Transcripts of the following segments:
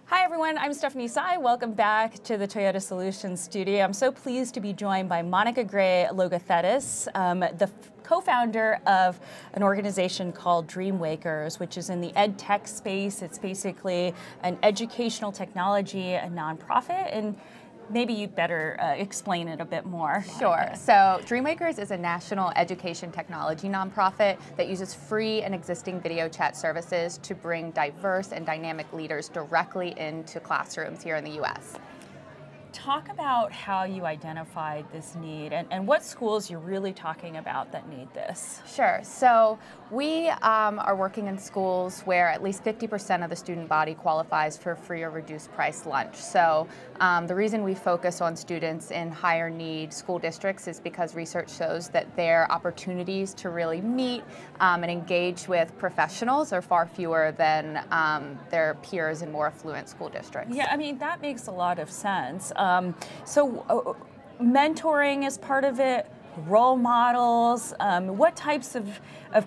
Hi everyone, I'm Stephanie Tsai. Welcome back to the Toyota Solutions studio. I'm so pleased to be joined by Monica Gray Logothetis, the co-founder of an organization called Dreamwakers, which is in the ed tech space. It's basically an educational technology, a nonprofit, and maybe you'd better explain it a bit more. Sure. So Dreamwakers is a national education technology nonprofit that uses free and existing video chat services to bring diverse and dynamic leaders directly into classrooms here in the U.S. Talk about how you identified this need and what schools you're really talking about that need this. Sure. So we are working in schools where at least 50% of the student body qualifies for free or reduced price lunch. So the reason we focus on students in higher need school districts is because research shows that their opportunities to really meet and engage with professionals are far fewer than their peers in more affluent school districts. Yeah, I mean, that makes a lot of sense. So mentoring is part of it, role models. What types of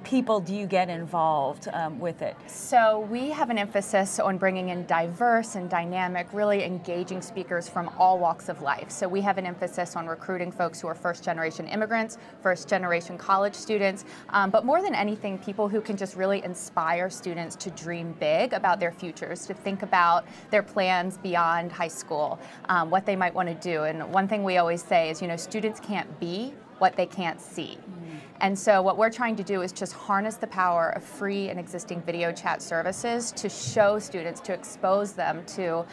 people do you get involved with it? So we have an emphasis on bringing in diverse and dynamic, really engaging speakers from all walks of life. So we have an emphasis on recruiting folks who are first-generation immigrants, first-generation college students, but more than anything, people who can just really inspire students to dream big about their futures, to think about their plans beyond high school, what they might want to do. And one thing we always say is, students can't be what they can't see. And so what we're trying to do is just harness the power of free and existing video chat services to show students, to expose them to,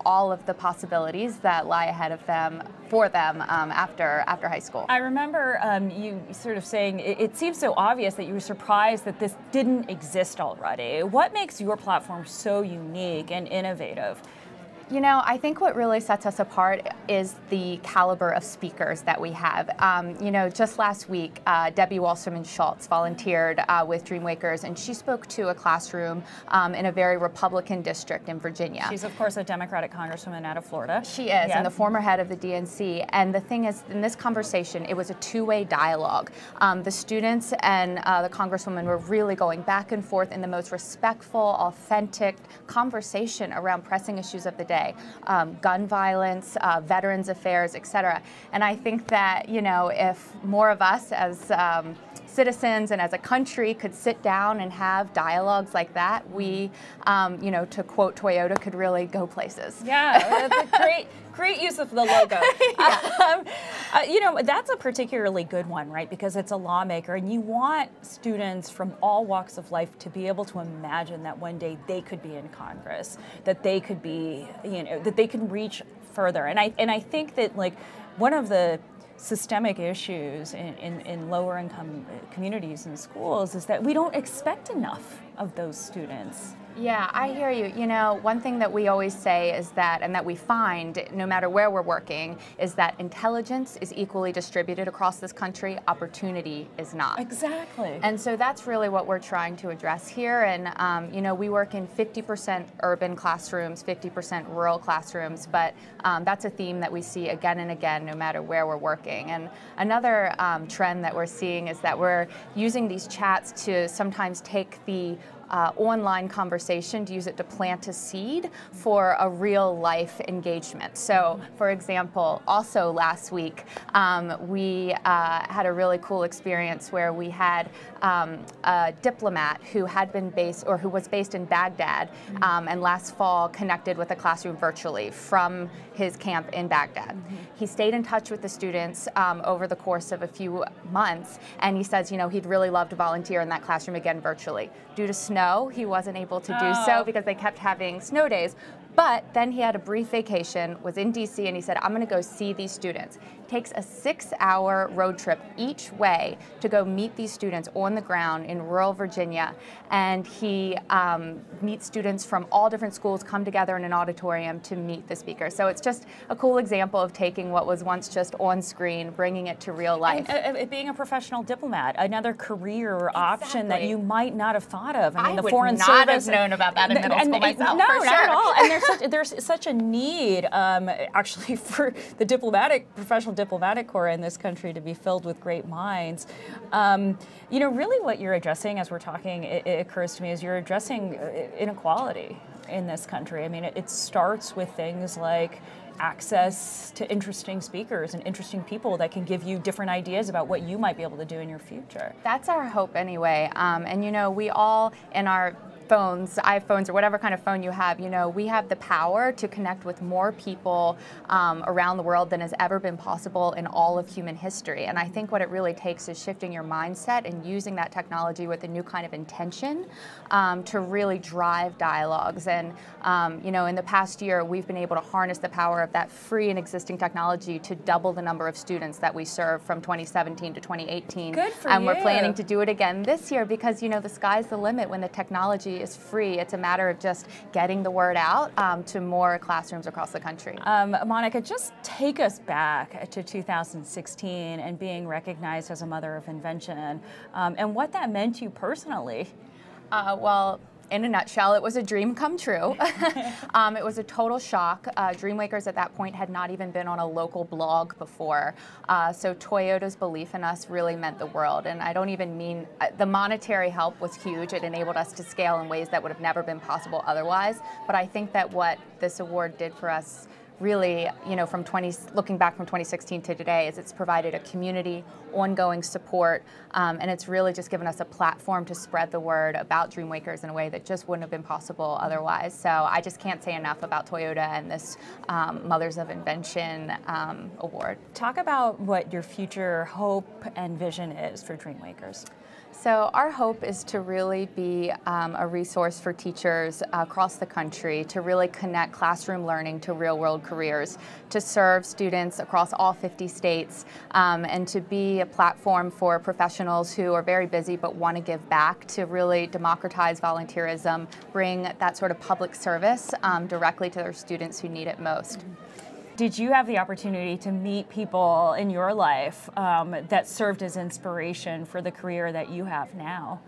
all of the possibilities that lie ahead of them, for them after high school. I remember you sort of saying, it seems so obvious that you were surprised that this didn't exist already. What makes your platform so unique and innovative? I think what really sets us apart is the caliber of speakers that we have. Just last week, Debbie Wasserman-Schultz volunteered with Dreamwakers, and she spoke to a classroom in a very Republican district in Virginia. She's, of course, a Democratic congresswoman out of Florida. She is, and the former head of the DNC. And the thing is, in this conversation, it was a two-way dialogue. The students and the congresswoman were really going back and forth in the most respectful, authentic conversation around pressing issues of the day. Gun violence, veterans affairs, etc. And I think that, if more of us as citizens and as a country could sit down and have dialogues like that, we, to quote Toyota, could really go places. Yeah, that's a great use of the logo. That's a particularly good one, right? Because it's a lawmaker, and you want students from all walks of life to be able to imagine that one day they could be in Congress, that they could be, that they can reach further. And I think that one of the systemic issues in lower income communities and schools is that we don't expect enough of those students. Yeah, I hear you. One thing that we always say is that, and that we find no matter where we're working, is that intelligence is equally distributed across this country, opportunity is not. Exactly. And so that's really what we're trying to address here. And, we work in 50% urban classrooms, 50% rural classrooms, but that's a theme that we see again and again no matter where we're working. And another trend that we're seeing is that we're using these chats to sometimes take the online conversation, to use it to plant a seed for a real life engagement. So, for example, also last week, we had a really cool experience where we had a diplomat who had been based, or who was based in Baghdad, and last fall connected with a classroom virtually from his camp in Baghdad. He stayed in touch with the students over the course of a few months, and he says, he'd really love to volunteer in that classroom again virtually. Due to snow, he wasn't able to do so because they kept having snow days. But then he had a brief vacation, was in DC, and he said, I'm going to go see these students. Takes a 6-hour road trip each way to go meet these students on the ground in rural Virginia. And he meets students from all different schools, come together in an auditorium to meet the speaker. So it's just a cool example of taking what was once just on screen, bringing it to real life. And, being a professional diplomat, another career option that you might not have thought of. I mean, the would Foreign not Service have known about that in middle school myself. No, for sure. not at all. And there's such a need, actually, for the professional diplomatic corps in this country to be filled with great minds. Really what you're addressing as we're talking, it occurs to me, is you're addressing inequality. in this country. I mean, it starts with things like access to interesting speakers and interesting people that can give you different ideas about what you might be able to do in your future. That's our hope anyway. And you know, we all in our phones, iPhones, or whatever kind of phone you have, you know, we have the power to connect with more people around the world than has ever been possible in all of human history. And I think what it really takes is shifting your mindset and using that technology with a new kind of intention to really drive dialogues. And you know, in the past year, we've been able to harness the power of that free and existing technology to double the number of students that we serve from 2017 to 2018. Good for and you. We're planning to do it again this year because, you know, the sky's the limit when the technology is free. It's a matter of just getting the word out to more classrooms across the country. Monica, just take us back to 2016 and being recognized as a mother of invention, and what that meant to you personally. Well, in a nutshell, it was a dream come true. It was a total shock. Dreamwakers at that point had not even been on a local blog before. So Toyota's belief in us really meant the world. And I don't even mean, the monetary help was huge. It enabled us to scale in ways that would have never been possible otherwise. But I think that what this award did for us really, you know, looking back from 2016 to today, is it's provided a community, ongoing support, and it's really just given us a platform to spread the word about Dreamwakers in a way that just wouldn't have been possible otherwise. So I just can't say enough about Toyota and this Mothers of Invention award. Talk about what your future hope and vision is for Dreamwakers. So our hope is to really be a resource for teachers across the country to really connect classroom learning to real-world careers, to serve students across all 50 states, and to be a platform for professionals who are very busy but want to give back, to really democratize volunteerism, bring that sort of public service directly to their students who need it most. Did you have the opportunity to meet people in your life that served as inspiration for the career that you have now?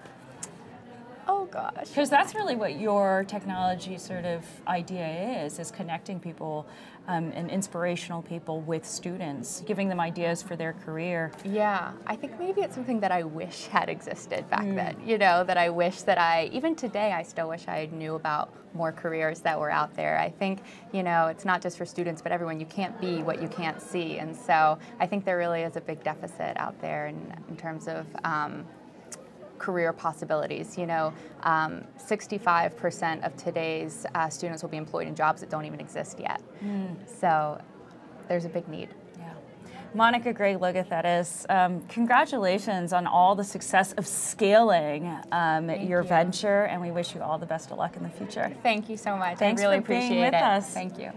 Oh gosh. Because that's really what your technology sort of idea is connecting people and inspirational people with students, giving them ideas for their career. Yeah, I think maybe it's something that I wish had existed back then, you know, that I wish that even today, I still wish I knew about more careers that were out there. I think, you know, it's not just for students, but everyone. You can't be what you can't see. And so I think there really is a big deficit out there in terms of career possibilities. You know, 65% of today's students will be employed in jobs that don't even exist yet. So there's a big need. Yeah. Monica Gray Logothetis, congratulations on all the success of scaling your venture, and we wish you all the best of luck in the future. Thank you so much. Thanks I really for being appreciate with it. us. Thank you.